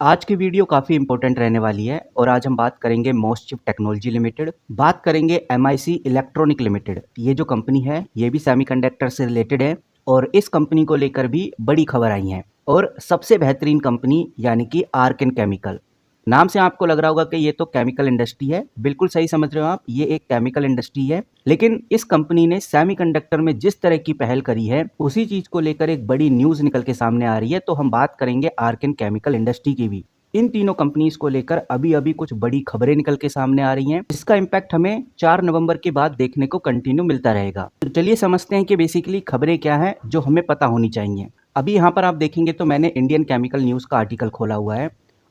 आज की वीडियो काफ़ी इंपॉर्टेंट रहने वाली है और आज हम बात करेंगे मोस्ट चिप टेक्नोलॉजी लिमिटेड, बात करेंगे एमआईसी इलेक्ट्रॉनिक लिमिटेड। ये जो कंपनी है ये भी सेमीकंडक्टर से रिलेटेड है और इस कंपनी को लेकर भी बड़ी खबर आई है। और सबसे बेहतरीन कंपनी यानी कि आर्केन केमिकल। नाम से आपको लग रहा होगा कि ये तो केमिकल इंडस्ट्री है, बिल्कुल सही समझ रहे हो आप, ये एक केमिकल इंडस्ट्री है। लेकिन इस कंपनी ने सेमीकंडक्टर में जिस तरह की पहल करी है उसी चीज को लेकर एक बड़ी न्यूज निकल के सामने आ रही है। तो हम बात करेंगे आर्केन केमिकल इंडस्ट्री की भी। इन तीनों कंपनीज को लेकर अभी अभी कुछ बड़ी खबरें निकल के सामने आ रही हैं। इसका इम्पैक्ट हमें 4 नवंबर के बाद देखने को कंटिन्यू मिलता रहेगा। तो चलिए समझते हैं कि बेसिकली खबरें क्या है जो हमें पता होनी चाहिए। अभी यहाँ पर आप देखेंगे तो मैंने इंडियन केमिकल न्यूज का आर्टिकल खोला हुआ है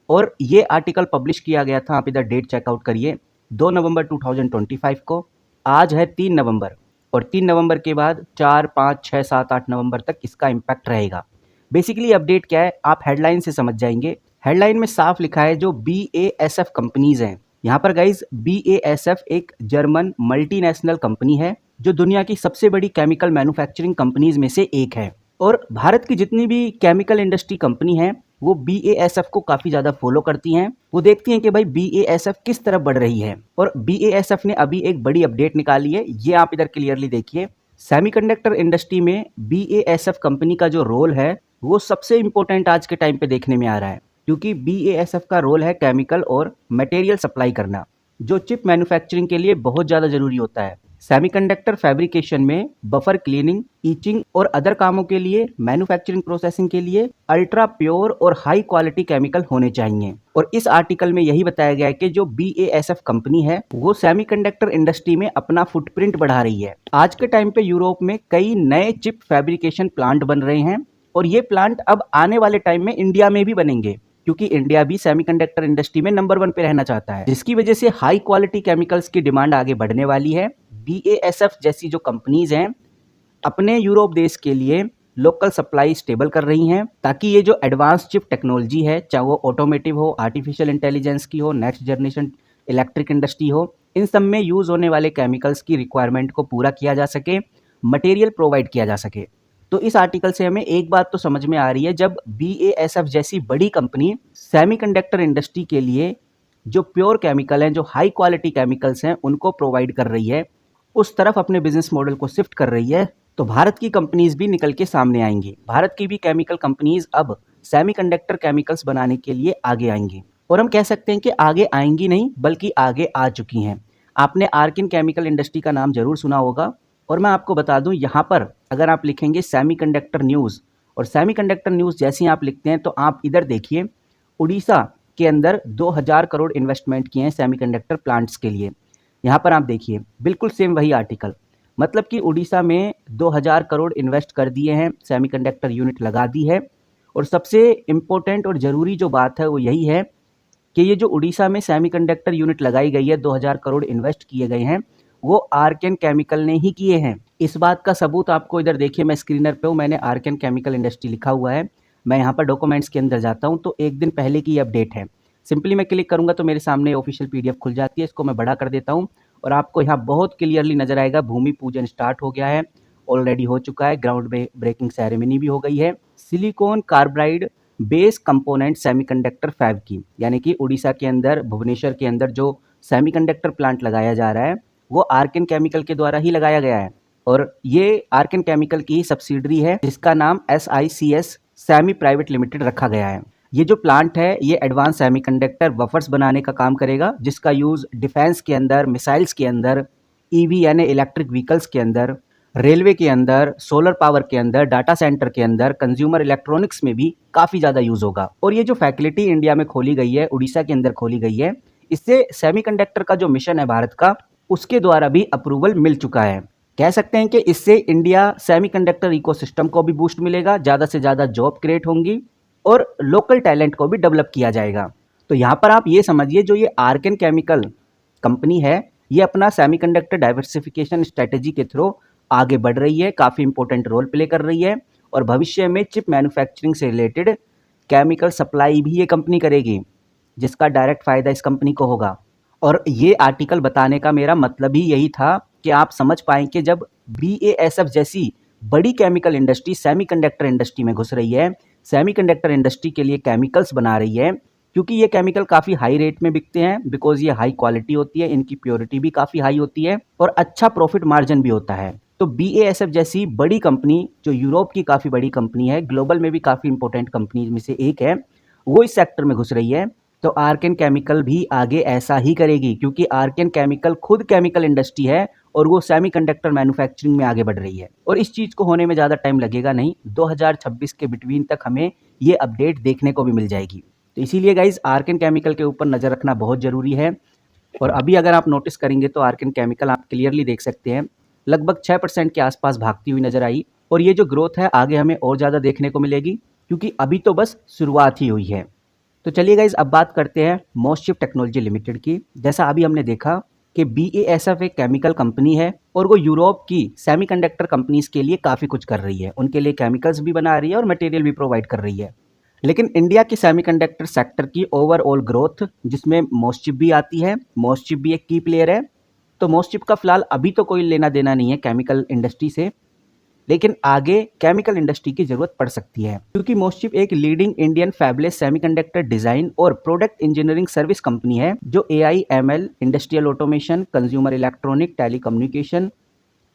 और ये आर्टिकल पब्लिश किया गया था। आप इधर डेट चेकआउट करिए, 2 नवंबर 2025 को। आज है 3 नवंबर और 3 नवंबर के बाद 4, 5, 6, 7, 8 नवंबर तक इसका इम्पैक्ट रहेगा। बेसिकली अपडेट क्या है आप हेडलाइन से समझ जाएंगे। हेडलाइन में साफ लिखा है जो BASF कंपनीज हैं। यहाँ पर गाइज BASF एक जर्मन मल्टीनेशनल कंपनी है जो दुनिया की सबसे बड़ी केमिकल मैन्युफैक्चरिंग कंपनीज में से एक है। और भारत की जितनी भी केमिकल इंडस्ट्री कंपनी है वो BASF को काफी ज्यादा फॉलो करती हैं। वो देखती हैं कि भाई BASF किस तरफ बढ़ रही है। और BASF ने अभी एक बड़ी अपडेट निकाली है, ये आप इधर क्लियरली देखिए। सेमीकंडक्टर इंडस्ट्री में BASF कंपनी का जो रोल है वो सबसे इंपॉर्टेंट आज के टाइम पे देखने में आ रहा है, क्योंकि BASF का रोल है केमिकल और मटेरियल सप्लाई करना, जो चिप मैन्युफैक्चरिंग के लिए बहुत ज़्यादा ज़रूरी होता है। सेमीकंडक्टर फैब्रिकेशन में बफर क्लीनिंग, ईचिंग और अदर कामों के लिए, मैन्युफैक्चरिंग प्रोसेसिंग के लिए अल्ट्रा प्योर और हाई क्वालिटी केमिकल होने चाहिए। और इस आर्टिकल में यही बताया गया है कि जो BASF कंपनी है वो सेमीकंडक्टर इंडस्ट्री में अपना फुटप्रिंट बढ़ा रही है। आज के टाइम पे यूरोप में कई नए चिप फैब्रिकेशन प्लांट बन रहे हैं और ये प्लांट अब आने वाले टाइम में इंडिया में भी बनेंगे, क्योंकि इंडिया भी सेमीकंडक्टर इंडस्ट्री में नंबर 1 पे रहना चाहता है, जिसकी वजह से हाई क्वालिटी केमिकल्स की डिमांड आगे बढ़ने वाली है। BASF जैसी जो कंपनीज हैं अपने यूरोप देश के लिए लोकल सप्लाई स्टेबल कर रही हैं, ताकि ये जो एडवांस चिप टेक्नोलॉजी है, चाहे वो ऑटोमेटिव हो, आर्टिफिशियल इंटेलिजेंस की हो, नेक्स्ट जनरेशन इलेक्ट्रिक इंडस्ट्री हो, इन सब में यूज होने वाले केमिकल्स की रिक्वायरमेंट को पूरा किया जा सके, मटेरियल प्रोवाइड किया जा सके। तो इस आर्टिकल से हमें एक बात तो समझ में आ रही है, जब BASF जैसी बड़ी कंपनी सेमीकंडक्टर इंडस्ट्री के लिए जो प्योर केमिकल हैं, जो हाई क्वालिटी केमिकल्स हैं, उनको प्रोवाइड कर रही है, उस तरफ अपने बिजनेस मॉडल को शिफ्ट कर रही है, तो भारत की कंपनीज भी निकल के सामने आएंगी। भारत की भी केमिकल कंपनीज अब सेमीकंडक्टर केमिकल्स बनाने के लिए आगे आएंगी। और हम कह सकते हैं कि आगे आएंगी नहीं बल्कि आगे आ चुकी हैं। आपने आर्किन केमिकल इंडस्ट्री का नाम जरूर सुना होगा। और मैं आपको बता दूं, यहाँ पर अगर आप लिखेंगे सेमीकंडक्टर न्यूज़ और सेमीकंडक्टर न्यूज़ जैसे ही आप लिखते हैं तो आप इधर देखिए, उड़ीसा के अंदर 2000 करोड़ इन्वेस्टमेंट किए हैं सेमीकंडक्टर प्लांट्स के लिए। यहाँ पर आप देखिए बिल्कुल सेम वही आर्टिकल, मतलब कि उड़ीसा में 2000 करोड़ इन्वेस्ट कर दिए हैं, सेमीकंडक्टर यूनिट लगा दी है। और सबसे इम्पोर्टेंट और ज़रूरी जो बात है वो यही है कि ये जो उड़ीसा में सेमीकंडक्टर यूनिट लगाई गई है, 2000 करोड़ इन्वेस्ट किए गए हैं, वो आर्केन केमिकल ने ही किए हैं। इस बात का सबूत आपको इधर देखिए, मैं स्क्रीनर पे हूँ, मैंने आर्केन केमिकल इंडस्ट्री लिखा हुआ है। मैं यहाँ पर डॉक्यूमेंट्स के अंदर जाता हूँ तो एक दिन पहले की अपडेट है। सिंपली मैं क्लिक करूंगा तो मेरे सामने ऑफिशियल PDF खुल जाती है। इसको मैं बड़ा कर देता हूँ और आपको यहाँ बहुत क्लियरली नजर आएगा, भूमि पूजन स्टार्ट हो गया है, ऑलरेडी हो चुका है, ग्राउंड ब्रेकिंग सेरेमनी भी हो गई है। Silicon carbide base component semiconductor fab की, यानी कि उड़ीसा के अंदर, भुवनेश्वर के अंदर जो सेमीकंडक्टर प्लांट लगाया जा रहा है वो आर्केन केमिकल के द्वारा ही लगाया गया है। और ये आर्केन केमिकल की सब्सिडरी है जिसका नाम SICS सेमी प्राइवेट लिमिटेड रखा गया है। ये जो प्लांट है ये एडवांस सेमीकंडक्टर बफर्स बनाने का काम करेगा, जिसका यूज डिफेंस के अंदर, मिसाइल्स के अंदर, EV यानी इलेक्ट्रिक व्हीकल्स के अंदर, रेलवे के अंदर, सोलर पावर के अंदर, डाटा सेंटर के अंदर, कंज्यूमर इलेक्ट्रॉनिक्स में भी काफी ज्यादा यूज होगा। और ये जो फैसिलिटी इंडिया में खोली गई है, उड़ीसा के अंदर खोली गई है, इससे सेमीकंडक्टर का जो मिशन है भारत का, उसके द्वारा भी अप्रूवल मिल चुका है। कह सकते हैं कि इससे इंडिया सेमीकंडक्टर इकोसिस्टम को भी बूस्ट मिलेगा, ज़्यादा से ज़्यादा जॉब क्रिएट होंगी और लोकल टैलेंट को भी डेवलप किया जाएगा। तो यहाँ पर आप ये समझिए, जो ये आर्केन केमिकल कंपनी है ये अपना सेमीकंडक्टर डाइवर्सिफिकेशन स्ट्रेटेजी के थ्रू आगे बढ़ रही है, काफ़ी इंपॉर्टेंट रोल प्ले कर रही है और भविष्य में चिप मैन्युफैक्चरिंग से रिलेटेड केमिकल सप्लाई भी ये कंपनी करेगी, जिसका डायरेक्ट फ़ायदा इस कंपनी को होगा। और ये आर्टिकल बताने का मेरा मतलब ही यही था कि आप समझ पाएँ कि जब BASF जैसी बड़ी केमिकल इंडस्ट्री सेमीकंडक्टर इंडस्ट्री में घुस रही है, सेमीकंडक्टर इंडस्ट्री के लिए केमिकल्स बना रही है, क्योंकि ये केमिकल काफ़ी हाई रेट में बिकते हैं, बिकॉज़ ये हाई क्वालिटी होती है, इनकी प्योरिटी भी काफ़ी हाई होती है और अच्छा प्रॉफिट मार्जिन भी होता है। तो BASF जैसी बड़ी कंपनी, जो यूरोप की काफ़ी बड़ी कंपनी है, ग्लोबल में भी काफ़ी इंपॉर्टेंट कंपनी में से एक है, वो इस सेक्टर में घुस रही है। तो आर्केन केमिकल भी आगे ऐसा ही करेगी, क्योंकि आर्केन केमिकल खुद केमिकल इंडस्ट्री है और वो सेमीकंडक्टर मैन्युफैक्चरिंग में आगे बढ़ रही है और इस चीज़ को होने में ज़्यादा टाइम लगेगा नहीं, 2026 के बिटवीन तक हमें ये अपडेट देखने को भी मिल जाएगी। तो इसीलिए गाइज आर्केन केमिकल के ऊपर नज़र रखना बहुत ज़रूरी है। और अभी अगर आप नोटिस करेंगे तो आर्केन केमिकल आप क्लियरली देख सकते हैं लगभग 6% के आसपास भागती हुई नजर आई और ये जो ग्रोथ है आगे हमें और ज़्यादा देखने को मिलेगी, क्योंकि अभी तो बस शुरुआत ही हुई है। तो चलिए गाइज अब बात करते हैं मोस्टशिप टेक्नोलॉजी लिमिटेड की। जैसा अभी हमने देखा कि BASF एक केमिकल कंपनी है और वो यूरोप की सेमीकंडक्टर कंपनीज के लिए काफ़ी कुछ कर रही है, उनके लिए केमिकल्स भी बना रही है और मटेरियल भी प्रोवाइड कर रही है। लेकिन इंडिया की सेमीकंडक्टर सेक्टर की ओवरऑल ग्रोथ, जिसमें मोस्टशिप भी आती है, मोस्टशिप भी एक की प्लेयर है, तो मोस्टशिप का फिलहाल अभी तो कोई लेना देना नहीं है केमिकल इंडस्ट्री से, लेकिन आगे केमिकल इंडस्ट्री की जरूरत पड़ सकती है, क्योंकि मोस्टशिप एक leading Indian fabulous semiconductor design और प्रोडक्ट इंजीनियरिंग सर्विस कंपनी है, जो AI/ML, industrial automation, consumer electronic, telecommunication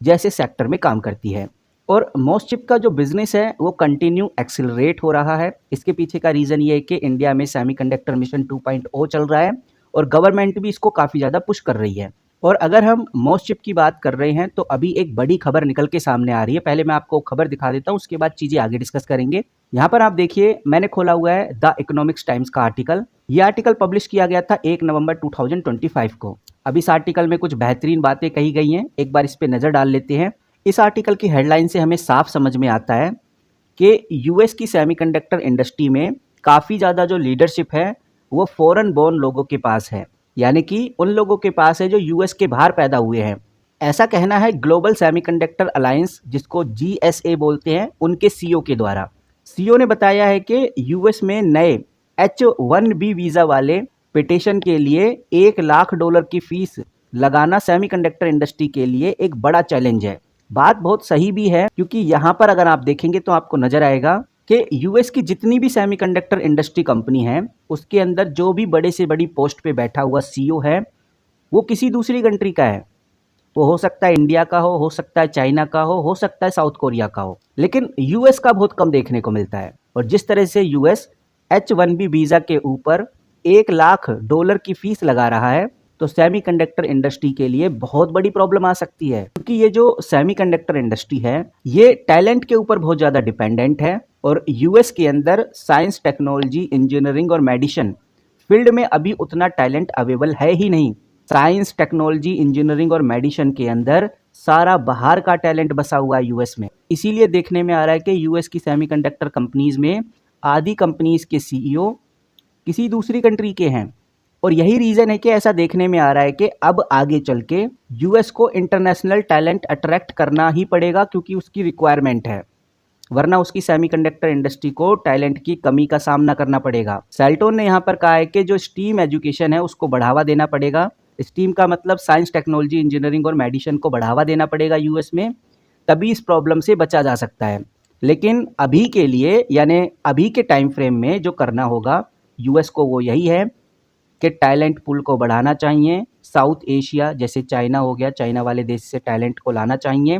जैसे सेक्टर में काम करती है। और मोस्टशिप का जो बिजनेस है वो कंटिन्यू एक्सिलरेट हो रहा है। इसके पीछे का रीज़न ये है कि इंडिया में सेमीकंडक्टर मिशन 2.0 चल रहा है और गवर्नमेंट भी इसको काफ़ी ज़्यादा पुश कर रही है। और अगर हम मोस्टशिप की बात कर रहे हैं तो अभी एक बड़ी खबर निकल के सामने आ रही है। पहले मैं आपको खबर दिखा देता हूँ, उसके बाद चीज़ें आगे डिस्कस करेंगे। यहाँ पर आप देखिए, मैंने खोला हुआ है द इकोनॉमिक्स टाइम्स का आर्टिकल। ये आर्टिकल पब्लिश किया गया था 1 नवंबर 2025 को। अब इस आर्टिकल में कुछ बेहतरीन बातें कही गई हैं, एक बार इस पर नज़र डाल लेते हैं। इस आर्टिकल की हेडलाइन से हमें साफ समझ में आता है कि यूएस की सेमीकंडक्टर इंडस्ट्री में काफ़ी ज़्यादा जो लीडरशिप है वो फॉरेन बोर्न लोगों के पास है, यानी कि उन लोगों के पास है जो यूएस के बाहर पैदा हुए हैं। ऐसा कहना है ग्लोबल सेमीकंडक्टर अलायंस, जिसको GSA बोलते हैं, उनके CEO के द्वारा। CEO ने बताया है कि यूएस में नए H1B वीज़ा वाले पिटिशन के लिए $1 लाख की फीस लगाना सेमीकंडक्टर इंडस्ट्री के लिए एक बड़ा चैलेंज है। बात बहुत सही भी है, क्योंकि यहाँ पर अगर आप देखेंगे तो आपको नजर आएगा कि यूएस की जितनी भी सेमीकंडक्टर इंडस्ट्री कंपनी है, उसके अंदर जो भी बड़े से बड़ी पोस्ट पे बैठा हुआ CEO है वो किसी दूसरी कंट्री का है। वो हो सकता है इंडिया का हो सकता है चाइना का हो सकता है साउथ कोरिया का हो, लेकिन यूएस का बहुत कम देखने को मिलता है। और जिस तरह से यूएस H1B वीज़ा के ऊपर $1 लाख की फीस लगा रहा है, तो सेमीकंडक्टर इंडस्ट्री के लिए बहुत बड़ी प्रॉब्लम आ सकती है, क्योंकि ये जो सेमीकंडक्टर इंडस्ट्री है ये टैलेंट के ऊपर बहुत ज़्यादा डिपेंडेंट है और यूएस के अंदर साइंस, टेक्नोलॉजी, इंजीनियरिंग और मेडिसिन फील्ड में अभी उतना टैलेंट अवेलेबल है ही नहीं। साइंस, टेक्नोलॉजी, इंजीनियरिंग और मेडिसिन के अंदर सारा बाहर का टैलेंट बसा हुआ है यूएस में। इसीलिए देखने में आ रहा है कि यूएस की सेमीकंडक्टर कंपनीज में आधी कंपनीज के CEO किसी दूसरी कंट्री के हैं। और यही रीज़न है कि ऐसा देखने में आ रहा है कि अब आगे चल के यूएस को इंटरनेशनल टैलेंट अट्रैक्ट करना ही पड़ेगा, क्योंकि उसकी रिक्वायरमेंट है, वरना उसकी सेमीकंडक्टर इंडस्ट्री को टैलेंट की कमी का सामना करना पड़ेगा। सेल्टोन ने यहाँ पर कहा है कि जो स्टीम एजुकेशन है उसको बढ़ावा देना पड़ेगा। स्टीम का मतलब साइंस, टेक्नोलॉजी, इंजीनियरिंग और मेडिसिन को बढ़ावा देना पड़ेगा यूएस में, तभी इस प्रॉब्लम से बचा जा सकता है। लेकिन अभी के लिए, यानी अभी के टाइम फ्रेम में जो करना होगा यूएस को, वो यही है कि टैलेंट पूल को बढ़ाना चाहिए। साउथ एशिया जैसे चाइना हो गया, चाइना वाले देश से टैलेंट को लाना चाहिए,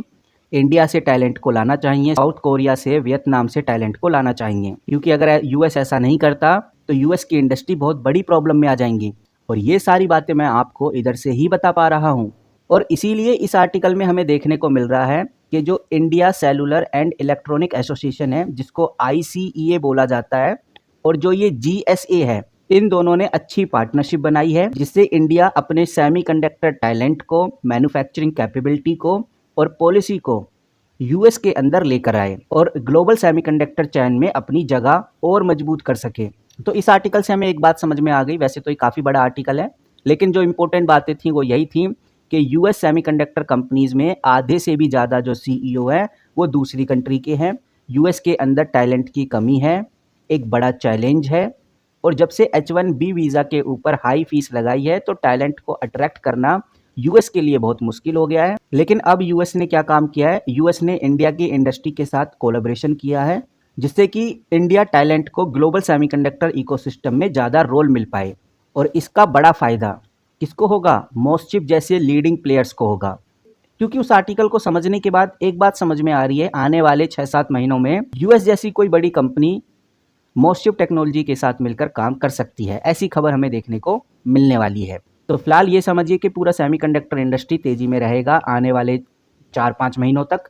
इंडिया से टैलेंट को लाना चाहिए, साउथ कोरिया से, वियतनाम से टैलेंट को लाना चाहिए। क्योंकि अगर यूएस ऐसा नहीं करता तो यूएस की इंडस्ट्री बहुत बड़ी प्रॉब्लम में आ जाएंगी। और ये सारी बातें मैं आपको इधर से ही बता पा रहा हूँ। और इसीलिए इस आर्टिकल में हमें देखने को मिल रहा है कि जो India cellular and electronic association है, जिसको ICEA बोला जाता है, और जो ये GSA है, इन दोनों ने अच्छी पार्टनरशिप बनाई है, जिससे इंडिया अपने सेमीकंडक्टर टैलेंट को, मैन्युफैक्चरिंग कैपेबिलिटी को और पॉलिसी को यूएस के अंदर लेकर आए और ग्लोबल सेमीकंडक्टर चैन में अपनी जगह और मजबूत कर सके। तो इस आर्टिकल से हमें एक बात समझ में आ गई। वैसे तो ये काफ़ी बड़ा आर्टिकल है, लेकिन जो इंपॉर्टेंट बातें थी वो यही थी कि यूएस सेमीकंडक्टर कंपनीज में आधे से भी ज़्यादा जो CEO है वो दूसरी कंट्री के हैं। यूएस के अंदर टैलेंट की कमी है, एक बड़ा चैलेंज है। और जब से H1B वीज़ा के ऊपर हाई फीस लगाई है तो टैलेंट को अट्रैक्ट करना यूएस के लिए बहुत मुश्किल हो गया है। लेकिन अब यूएस ने क्या काम किया है, यूएस ने इंडिया की इंडस्ट्री के साथ कोलैबोरेशन किया है, जिससे कि इंडिया टैलेंट को ग्लोबल सेमीकंडक्टर इकोसिस्टम में ज़्यादा रोल मिल पाए। और इसका बड़ा फ़ायदा किसको होगा? मोस्टचिप जैसे लीडिंग प्लेयर्स को होगा। क्योंकि उस आर्टिकल को समझने के बाद एक बात समझ में आ रही है, आने वाले 6-7 महीनों में यूएस जैसी कोई बड़ी कंपनी मोस्टचिप टेक्नोलॉजी के साथ मिलकर काम कर सकती है। ऐसी खबर हमें देखने को मिलने वाली है। तो फिलहाल ये समझिए कि पूरा सेमीकंडक्टर इंडस्ट्री तेजी में रहेगा आने वाले 4-5 महीनों तक,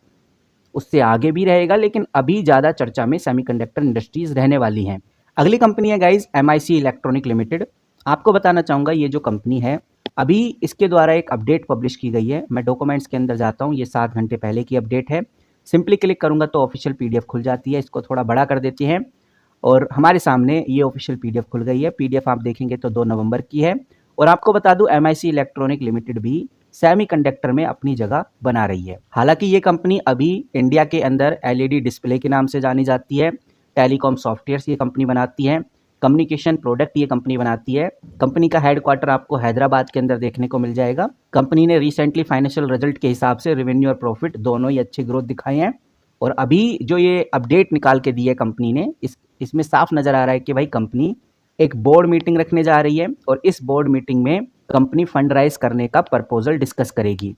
उससे आगे भी रहेगा, लेकिन अभी ज़्यादा चर्चा में सेमीकंडक्टर इंडस्ट्रीज रहने वाली हैं। अगली कंपनी है गाइज एमआईसी इलेक्ट्रॉनिक लिमिटेड। आपको बताना चाहूँगा ये जो कंपनी है, अभी इसके द्वारा एक अपडेट पब्लिश की गई है। मैं डॉक्यूमेंट्स के अंदर जाता हूँ, ये 7 घंटे पहले की अपडेट है। सिंपली क्लिक करूँगा तो ऑफिशियल पीडीएफ खुल जाती है। इसको थोड़ा बड़ा कर देते हैं और हमारे सामने ये ऑफिशियल पीडीएफ खुल गई है। पीडीएफ आप देखेंगे तो 2 नवंबर की है। और आपको बता दूं एमआईसी इलेक्ट्रॉनिक लिमिटेड भी सेमीकंडक्टर में अपनी जगह बना रही है। हालांकि ये कंपनी अभी इंडिया के अंदर एलईडी डिस्प्ले के नाम से जानी जाती है। टेलीकॉम सॉफ्टवेयर्स ये कंपनी बनाती है। कम्युनिकेशन प्रोडक्ट ये कंपनी बनाती है। कंपनी का हेडक्वार्टर आपको हैदराबाद के अंदर देखने को मिल जाएगा। कंपनी ने रिसेंटली फाइनेंशियल रिजल्ट के हिसाब से रेवेन्यू और प्रॉफिट दोनों ही अच्छे ग्रोथ दिखाए हैं। और अभी जो ये अपडेट निकाल के दी है कंपनी ने, इसमें साफ नज़र आ रहा है कि भाई कंपनी एक बोर्ड मीटिंग रखने जा रही है और इस बोर्ड मीटिंग में कंपनी फंड राइज करने का प्रपोजल डिस्कस करेगी।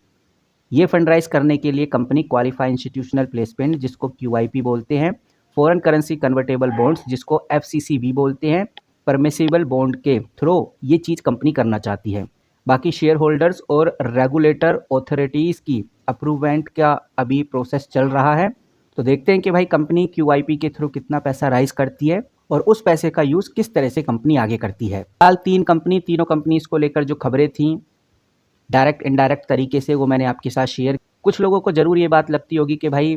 ये फंड राइज करने के लिए कंपनी क्वालिफाइड इंस्टीट्यूशनल प्लेसमेंट जिसको क्यूआईपी बोलते हैं, फॉरेन करेंसी कन्वर्टेबल बॉन्ड्स जिसको एफसीसी भी बोलते हैं, परमिसिबल बॉन्ड के थ्रू ये चीज़ कंपनी करना चाहती है। बाकी शेयर होल्डर्स और रेगुलेटर ऑथोरिटीज़ की अप्रूवमेंट का अभी प्रोसेस चल रहा है। तो देखते हैं कि भाई कंपनी क्यूआईपी के थ्रू कितना पैसा राइज करती है और उस पैसे का यूज़ किस तरह से कंपनी आगे करती है। फिलहाल तीनों कंपनीज को लेकर जो खबरें थी डायरेक्ट इनडायरेक्ट तरीके से वो मैंने आपके साथ शेयर। कुछ लोगों को ज़रूर ये बात लगती होगी कि भाई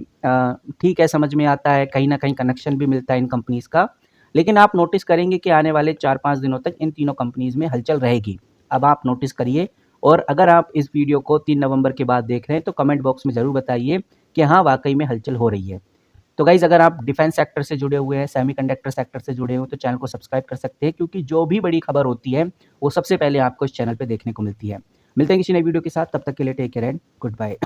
ठीक है, समझ में आता है, कहीं ना कहीं कनेक्शन भी मिलता है इन कंपनीज़ का, लेकिन आप नोटिस करेंगे कि आने वाले 4-5 दिनों तक इन तीनों कंपनीज़ में हलचल रहेगी। अब आप नोटिस करिए। और अगर आप इस वीडियो को 3 नवंबर के बाद देख रहे हैं तो कमेंट बॉक्स में ज़रूर बताइए कि हाँ वाकई में हलचल हो रही है। तो गाइज़ अगर आप डिफेंस सेक्टर से जुड़े हुए हैं, सेमीकंडक्टर सेक्टर से जुड़े हुए हैं तो चैनल को सब्सक्राइब कर सकते हैं, क्योंकि जो भी बड़ी खबर होती है वो सबसे पहले आपको इस चैनल पे देखने को मिलती है। मिलते हैं किसी नई वीडियो के साथ, तब तक के लिए take care and good bye.